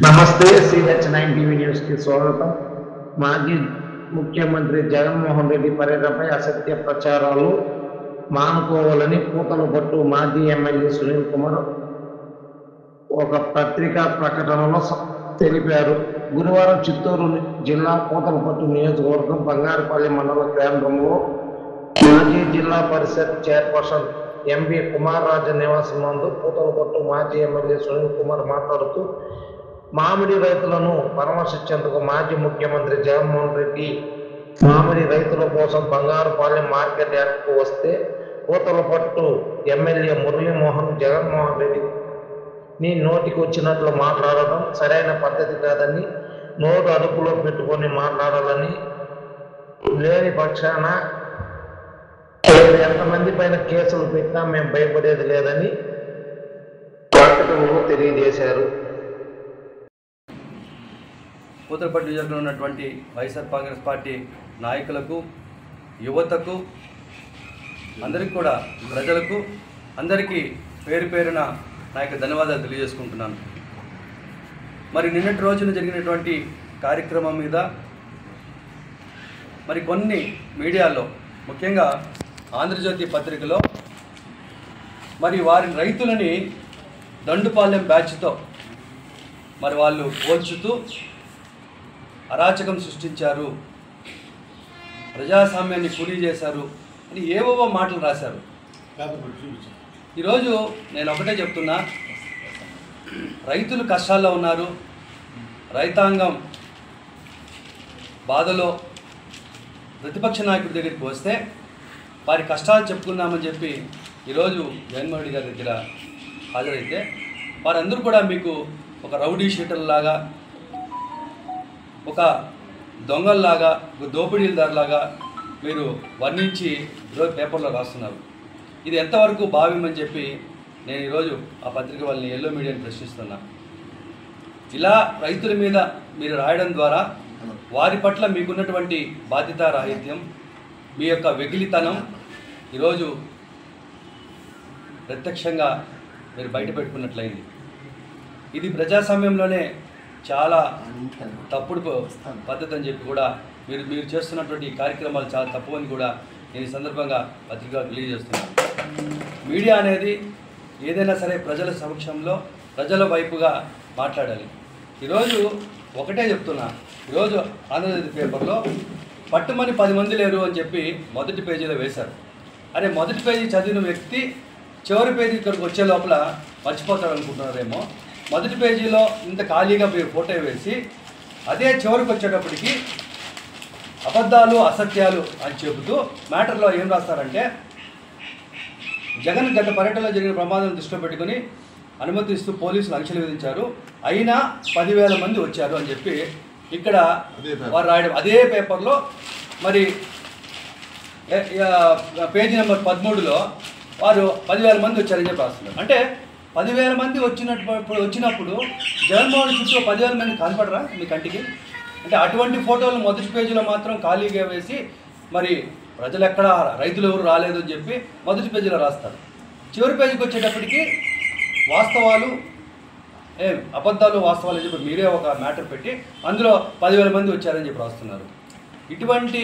నమస్తే సిహెచ్9 TV news కి స్వాగతం. మాజీ ముఖ్యమంత్రి జగన్మోహన్ రెడ్డి పర్యటనపై అసత్య ప్రచారాలు మానుకోవాలని పూతలపట్టు మాజీ ఎమ్మెల్యే సునీల్ కుమార్ ఒక పత్రికా ప్రకటనలో తెలిపారు. గురువారం చిత్తూరు జిల్లా పూతలపట్టు నియోజకవర్గం బంగారుపల్లి మండల కేంద్రంలో మాజీ జిల్లా పరిషత్ చైర్పర్సన్ ఎంబి కుమార్రాజు నివాసం నందు పూతలపట్టు మాజీ ఎమ్మెల్యే సునీల్ కుమార్ మాట్లాడుతూ, మామిడి రైతులను పరామర్శించేందుకు మాజీ ముఖ్యమంత్రి జగన్మోహన్ రెడ్డి మామిడి రైతుల కోసం బంగారుపాలెం మార్కెట్ యార్డ్కు వస్తే పూతలపట్టు ఎమ్మెల్యే మురళీమోహన్ జగన్మోహన్ రెడ్డిని నోటికి వచ్చినట్లు మాట్లాడడం సరైన పద్ధతి కాదని, నోటు అదుపులో పెట్టుకొని మాట్లాడాలని, లేని పక్షాన ఎంతమంది పైన కేసులు పెట్టినా మేము భయపడేది లేదని ప్రకటనలో తెలియజేశారు. పూతలపట్టు నియోజకవర్గంలో ఉన్నటువంటి వైఎస్ఆర్ కాంగ్రెస్ పార్టీ నాయకులకు, యువతకు, అందరికీ కూడా ప్రజలకు అందరికీ పేరు పేరున నా యొక్క ధన్యవాదాలు తెలియజేసుకుంటున్నాను. మరి నిన్నటి రోజున జరిగినటువంటి కార్యక్రమం మీద మరి కొన్ని మీడియాలో, ముఖ్యంగా ఆంధ్రజ్యోతి పత్రికలో మరి వారి రైతులని దండుపాలెం బ్యాచ్తో మరి వాళ్ళు పోల్చుతూ అరాచకం సృష్టించారు, ప్రజాస్వామ్యాన్ని కూలీ చేశారు అని ఏవేవో మాటలు రాశారు. ఈరోజు నేను ఒకటే చెప్తున్నా, రైతులు కష్టాల్లో ఉన్నారు, రైతాంగం బాధలో ప్రతిపక్ష నాయకుడి దగ్గరికి వస్తే వారి కష్టాలు చెప్పుకుందామని చెప్పి ఈరోజు జగన్మోహన్ రెడ్డి గారి దగ్గర హాజరైతే వారందరూ కూడా మీకు ఒక రౌడీ షీటర్లాగా, ఒక దొంగల్లాగా, ఒక దోపిడీదారులాగా మీరు వర్ణించి ఈరోజు పేపర్లో రాస్తున్నారు. ఇది ఎంతవరకు భావ్యమని చెప్పి నేను ఈరోజు ఆ పత్రిక వాళ్ళని, ఎల్లో మీడియాని ప్రశ్నిస్తున్నా. ఇలా రైతుల మీద మీరు రాయడం ద్వారా వారి పట్ల మీకున్నటువంటి బాధ్యతారాహిత్యం, మీ యొక్క వెకిలితనం ఈరోజు ప్రత్యక్షంగా మీరు బయట పెట్టుకున్నట్లయింది. ఇది ప్రజాస్వామ్యంలోనే చాలా తప్పుడు పద్ధతి అని చెప్పి కూడా మీరు చేస్తున్నటువంటి కార్యక్రమాలు చాలా తప్పు అని కూడా నేను ఈ సందర్భంగా పత్రికగా తెలియజేస్తున్నాను. మీడియా అనేది ఏదైనా సరే ప్రజల సమక్షంలో ప్రజల వైపుగా మాట్లాడాలి. ఈరోజు ఒకటే చెప్తున్నా, ఈరోజు ఆంధ్రజ్యోతి పేపర్లో పట్టుమని 10 మంది లేరు అని చెప్పి మొదటి పేజీలో వేశారు. అరే, మొదటి పేజీ చదివిన వ్యక్తి చివరి పేజీ ఇక్కడికి వచ్చే లోపల మర్చిపోతాడు అనుకుంటున్నారేమో. మొదటి పేజీలో ఇంత ఖాళీగా మీరు ఫోటో వేసి అదే చివరికి వచ్చేటప్పటికి అబద్ధాలు, అసత్యాలు అని చెబుతూ మ్యాటర్లో ఏం రాస్తారంటే, జగన్ గత పర్యటనలో జరిగిన ప్రమాదాలను దృష్టిలో పెట్టుకుని అనుమతిస్తూ పోలీసులు ఆంక్షలు విధించారు, అయినా 10,000 మంది వచ్చారు అని చెప్పి ఇక్కడ వారు రాయడం. అదే పేపర్లో మరి పేజీ నెంబర్ 13లో వారు 10,000 మంది వచ్చారని చెప్పి రాస్తున్నారు. అంటే 10,000 మంది వచ్చినప్పుడు జగన్మోహన్ చుట్టూ 10,000 మంది కనపడరా మీ కంటికి? అంటే అటువంటి ఫోటోలు మొదటి పేజీలో మాత్రం ఖాళీగా వేసి మరి ప్రజలు ఎక్కడ, రైతులు ఎవరు రాలేదు అని చెప్పి మొదటి పేజీలో రాస్తారు. చివరి పేజీకి వచ్చేటప్పటికి వాస్తవాలు, అబద్ధాలు, వాస్తవాలు అని చెప్పి మీరే ఒక మ్యాటర్ పెట్టి అందులో 10,000 మంది వచ్చారని చెప్పి రాస్తున్నారు. ఇటువంటి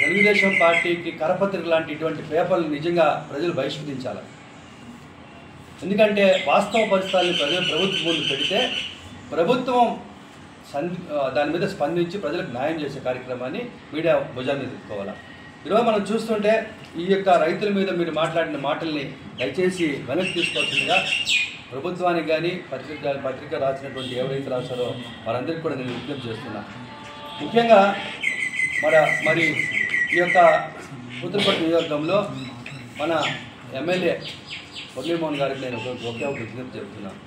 తెలుగుదేశం పార్టీకి కరపత్రిక లాంటి ఇటువంటి పేపర్లు నిజంగా ప్రజలు బహిష్కరించాలి. ఎందుకంటే వాస్తవ పరిస్థితులను ప్రభుత్వం ముందు పెడితే ప్రభుత్వం దాని మీద స్పందించి ప్రజలకు న్యాయం చేసే కార్యక్రమాన్ని మీడియా భుజాన్ని ఎత్తుకోవాలి. ఈరోజు మనం చూస్తుంటే ఈ యొక్క రైతుల మీద మీరు మాట్లాడిన మాటల్ని దయచేసి వెనక్కి తీసుకోవాల్సిందిగా ప్రభుత్వానికి కానీ పత్రిక రాసినటువంటి ఎవరైతే రాశారో వారందరికీ కూడా నేను విజ్ఞప్తి చేస్తున్నా. ముఖ్యంగా మరి ఈ యొక్క పూతలపట్టు నియోజకవర్గంలో మన ఎమ్మెల్యే మురళీమోహన్ గారికి నేను ఒకే ఒక విజ్ఞప్తి చెప్తున్నాను.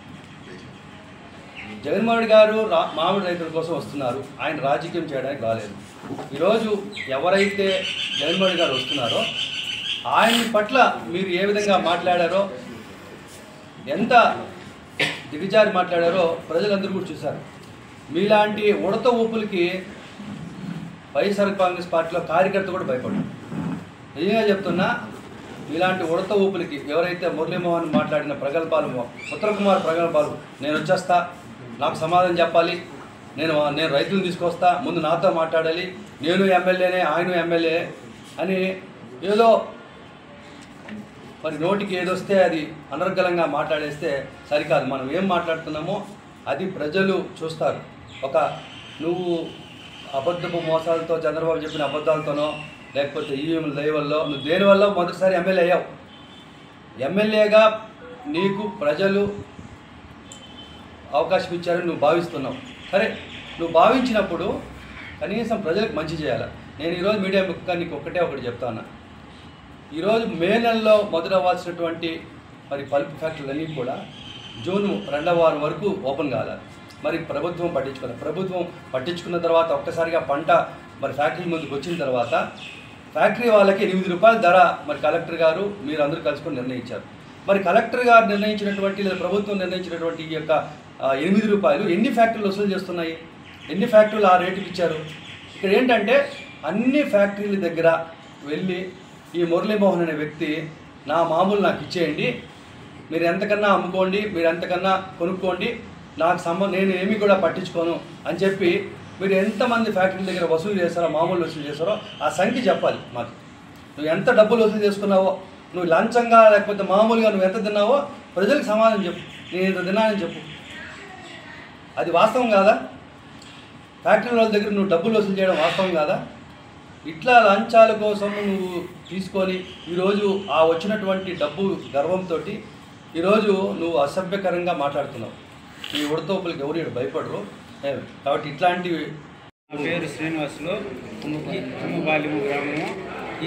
జగన్మోహన్ రెడ్డి గారు మామిడి రైతుల కోసం వస్తున్నారు, ఆయన రాజకీయం చేయడానికి రాలేదు. ఈరోజు ఎవరైతే జగన్మోహన్ రెడ్డి గారు వస్తున్నారో ఆయన పట్ల మీరు ఏ విధంగా మాట్లాడారో, ఎంత దిగజారి మాట్లాడారో ప్రజలందరూ కూడా చూశారు. మీలాంటి ఉడత ఊపులకి వైఎస్ఆర్ కాంగ్రెస్ పార్టీలో కార్యకర్త కూడా భయపడ్డారు. నిజంగా చెప్తున్నా, ఇలాంటి ఉడత ఊపులకి ఎవరైతే మురళీమోహన్ మాట్లాడిన ప్రగల్భాలు, ఉత్తమ్ కుమార్ ప్రగల్భాలు, నేను వచ్చేస్తా, నాకు సమాధానం చెప్పాలి, నేను రైతులను తీసుకొస్తా, ముందు నాతో మాట్లాడాలి, నేను ఎమ్మెల్యేనే, ఆయన ఎమ్మెల్యే అని ఏదో మరి నోటికి ఏదొస్తే అది అనర్గళంగా మాట్లాడేస్తే సరికాదు. మనం ఏం మాట్లాడుతున్నామో అది ప్రజలు చూస్తారు. నువ్వు అబద్ధపు మోసాలతో, చంద్రబాబు చెప్పిన అబద్ధాలతోనో, లేకపోతే ఈవీఎంల దయవల్లో, నువ్వు దేనివల్ల మొదటిసారి ఎమ్మెల్యే అయ్యావు. ఎమ్మెల్యేగా నీకు ప్రజలు అవకాశం ఇచ్చారని నువ్వు భావిస్తున్నావు. సరే, నువ్వు భావించినప్పుడు కనీసం ప్రజలకు మంచి చేయాలి. నేను ఈరోజు మీడియా ముఖ్యంగా నీకు ఒకటి చెప్తాను. ఈరోజు మే నెలలో మొదలవ్వాల్సినటువంటి మరి పల్ప్ ఫ్యాక్టరీలన్నీ కూడా జూన్ 2వ వారం వరకు ఓపెన్ కావాలి. మరి ప్రభుత్వం పట్టించుకున్న తర్వాత ఒక్కసారిగా పంట మరి ఫ్యాక్టరీ ముందుకు వచ్చిన తర్వాత ఫ్యాక్టరీ వాళ్ళకి 8 రూపాయల ధర మరి కలెక్టర్ గారు మీరు అందరూ కలుసుకొని నిర్ణయించారు. మరి కలెక్టర్ గారు నిర్ణయించినటువంటి లేదా ప్రభుత్వం నిర్ణయించినటువంటి ఈ యొక్క 8 రూపాయలు ఎన్ని ఫ్యాక్టరీలు వసూలు చేస్తున్నాయి? ఎన్ని ఫ్యాక్టరీలు ఆ రేటుకి ఇచ్చారు? ఇక్కడ ఏంటంటే అన్ని ఫ్యాక్టరీల దగ్గర వెళ్ళి ఈ మురళీమోహన్ అనే వ్యక్తి నా మామూలు నాకు ఇచ్చేయండి, మీరు ఎంతకన్నా అమ్ముకోండి, మీరు ఎంతకన్నా కొనుక్కోండి, నేను ఏమీ కూడా పట్టించుకోను అని చెప్పి మీరు ఎంతమంది ఫ్యాక్టరీల దగ్గర వసూలు చేస్తారో, మామూలు వసూలు చేస్తారో ఆ సంఖ్య చెప్పాలి మాకు. నువ్వు ఎంత డబ్బులు వసూలు చేసుకున్నావో, నువ్వు లంచంగా లేకపోతే మామూలుగా నువ్వు ఎంత తిన్నావో ప్రజలకు సమాధానం చెప్పు. నేను ఇంత తిన్నానని చెప్పు. అది వాస్తవం కాదా? ఫ్యాక్టరీ వాళ్ళ దగ్గర నువ్వు డబ్బులు వసూలు చేయడం వాస్తవం కాదా? ఇట్లా లంచాల కోసం నువ్వు తీసుకొని ఈరోజు ఆ వచ్చినటువంటి డబ్బు గర్వంతో ఈరోజు నువ్వు అసభ్యకరంగా మాట్లాడుతున్నావు. ఈ ఉడతోపులకి ఎవరు భయపడరు. కాబట్టి ఇట్లాంటివి. నా పేరు శ్రీనివాసులు, తుమ్మబాల్యము గ్రామము.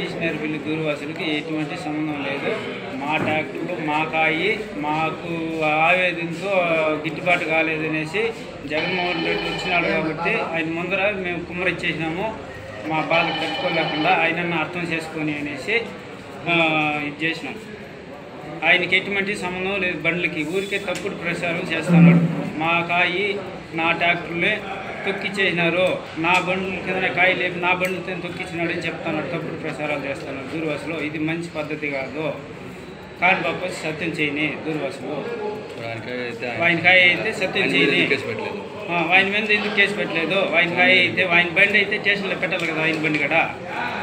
ఈశ్వరపల్లి దూరవాసులకి ఎటువంటి సంబంధం లేదు. మా ట్రాక్టర్లు మాకాయి మాకు ఆవేదనతో గిట్టుబాటు కాలేదనేసి జగన్మోహన్ రెడ్డి వచ్చినాడు కాబట్టి ఆయన ముందర మేము కుమ్మరిచ్చేసినాము. మా బాధ కట్టుకోలేకుండా ఆయనನ್ನು అర్థం చేసుకొని అనేసి ఇది చేసినాం. ఆయనకి ఎటువంటి సంబంధం లేదు. బండ్లకి ఊరికే తప్పుడు ప్రచారం చేస్తున్నాడు. మా కాయి నా ట్రాక్టర్లే తొక్కిచ్చేసినారు, నా బండ్ల కింద కాయ లేపి నా బండ్లతో తొక్కిచ్చినాడు అని చెప్తున్నాడు. తప్పుడు ప్రచారాలు చేస్తున్నారు దూర్వాసులో. ఇది మంచి పద్ధతి కాదు. కాని బాబు సత్యం చేయని దూర్వాసులో ఆయన కాయ అయితే సత్యం చేయని. ఆయన మీద ఎందుకు కేసు పెట్టలేదు? ఆయన కాయ అయితే ఆయన బండి అయితే స్టేషన్లో పెట్టాలి కదా. ఆయన బండి కూడా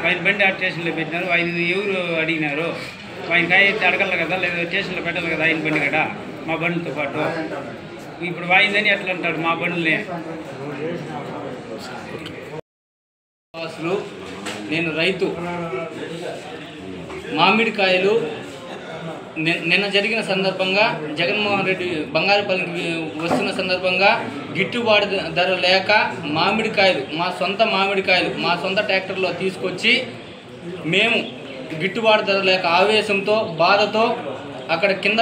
ఆయన బండి ఆ స్టేషన్లో పెట్టినారు. ఆయన ఎవరు అడిగినారు? ఆయన కాయ అయితే అడగల కదా, లేదా స్టేషన్లో పెట్టాలి కదా ఆయన బండి కూడా మా బండితో పాటు. ఇప్పుడు వాయిందని ఎట్లా అంటాడు మా బండ్లే. అసలు నేను రైతు. మామిడికాయలు నిన్న జరిగిన సందర్భంగా జగన్మోహన్ రెడ్డి బంగారుపల్లికి వస్తున్న సందర్భంగా గిట్టుబాటు ధర లేక మామిడికాయలు, మా సొంత ట్రాక్టర్లో తీసుకొచ్చి మేము గిట్టుబాటు ధర లేక ఆవేశంతో బాధతో అక్కడ కింద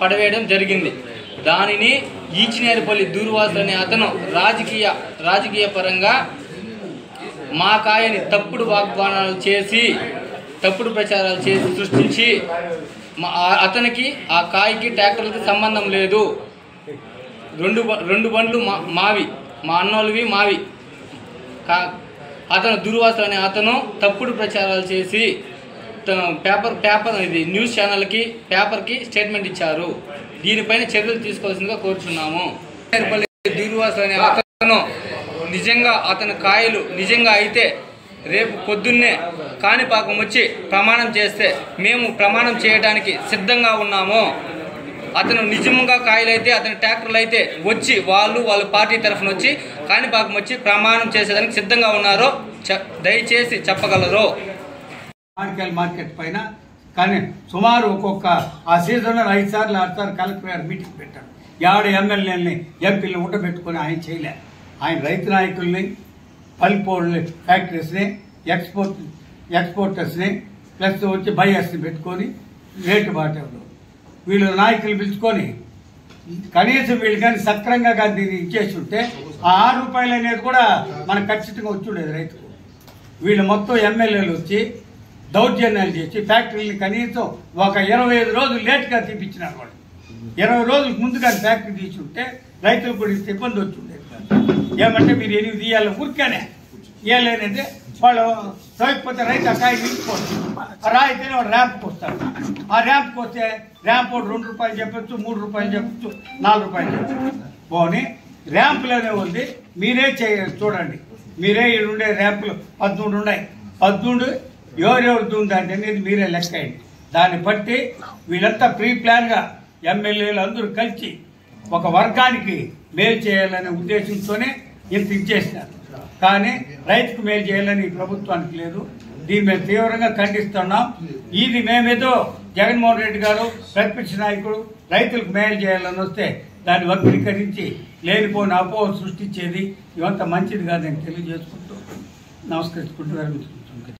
పడవేయడం జరిగింది. దానిని ఈచినేరుపల్లి దూర్వాసులు అనే అతను రాజకీయ పరంగా మా కాయని తప్పుడు వాగ్దానాలు చేసి, తప్పుడు ప్రచారాలు చేసి సృష్టించి అతనికి ఆ కాయకి ట్రాక్టర్లకి సంబంధం లేదు. రెండు బండ్లు మావి, మా అన్నోళ్ళవి మావి. అతను దూర్వాసులు అనే అతను తప్పుడు ప్రచారాలు చేసి ఇది న్యూస్ ఛానల్కి, పేపర్కి స్టేట్మెంట్ ఇచ్చారు. దీనిపైన చర్యలు తీసుకోవాల్సిందిగా కోరుచున్నాము. దూర్వాసులు అనే అతను నిజంగా అతని కాయలు నిజంగా అయితే రేపు పొద్దున్నే కాణిపాకం వచ్చి ప్రమాణం చేస్తే మేము ప్రమాణం చేయడానికి సిద్ధంగా ఉన్నాము. అతను నిజంగా కాయలు అయితే, అతని ట్రాక్టర్లు అయితే వచ్చి వాళ్ళ పార్టీ తరఫున వచ్చి కాణిపాకం వచ్చి ప్రమాణం చేసేదానికి సిద్ధంగా ఉన్నారో దయచేసి చెప్పగలరు. మామిడికాయల మార్కెట్ పైన కానీ సుమారు ఒక్కొక్క ఆ సీజన్లో 5 సార్లు 6 సార్లు కలెక్టర్ గారు మీటింగ్ పెట్టారు. ఎవడ ఎమ్మెల్యేలని ఎంపీలను ఉండబెట్టుకుని ఆయన చేయలే. ఆయన రైతు నాయకుల్ని, పల్పోల్ని, ఫ్యాక్టరీస్ని, ఎక్స్పోర్టర్స్ని ప్లస్ వచ్చి బయర్స్ని పెట్టుకొని రేటు బాటలు వీళ్ళు నాయకులు పిలుచుకొని కనీసం వీళ్ళు కానీ సక్రంగా కానీ దీన్ని ఇచ్చేసి ఉంటే ఆ 6 రూపాయలు అనేది కూడా మనకు ఖచ్చితంగా వచ్చి ఉండేది రైతుకు. వీళ్ళు మొత్తం ఎమ్మెల్యేలు వచ్చి దౌర్జన్యాలు చేసి ఫ్యాక్టరీని కనీసం ఒక 25 రోజులు లేట్గా తీపించినారు. వాళ్ళు 20 రోజులకు ముందు కానీ ఫ్యాక్టరీ తీసుంటే రైతులకు కూడా ఇబ్బంది వచ్చి ఉండేది. ఏమంటే మీరు 8 తీయాలి ఊరికేనే ఇవ్వలేనంటే వాళ్ళు తోయకపోతే రైతు ఆ కాయ నిలిచిపోతుంది. ఆ రాయితేనే వాడు ర్యాంప్కి వస్తాడు. ఆ ర్యాంప్కి వస్తే ర్యాంప్ వాడు 2 రూపాయలు చెప్పచ్చు, 3 రూపాయలు చెప్పచ్చు, 4 రూపాయలు చెప్పచ్చు. పోనీ ర్యాంపులోనే ఉంది, మీరే చూడండి. మీరే ఉండే ర్యాంపులు 13 ఉన్నాయి. 13 ఎవరెవరిది ఉందంటే అనేది మీరే లెక్కండి. దాన్ని బట్టి వీళ్ళంతా ప్రీ ప్లాన్గా ఎమ్మెల్యేలు అందరూ కలిసి ఒక వర్గానికి మేలు చేయాలనే ఉద్దేశంతోనే ఇంత ఇచ్చేసినారు. కానీ రైతుకు మేలు చేయాలని ఈ ప్రభుత్వానికి లేదు. దీన్ని మేము తీవ్రంగా ఖండిస్తున్నాం. ఇది మేమేదో జగన్మోహన్ రెడ్డి గారు ప్రతిపక్ష నాయకుడు రైతులకు మేలు చేయాలని వస్తే దాన్ని వక్రీకరించి లేనిపోయిన అపోహ సృష్టించేది ఇవంతా మంచిది కాదని తెలియజేసుకుంటూ నమస్కరించుకుంటూ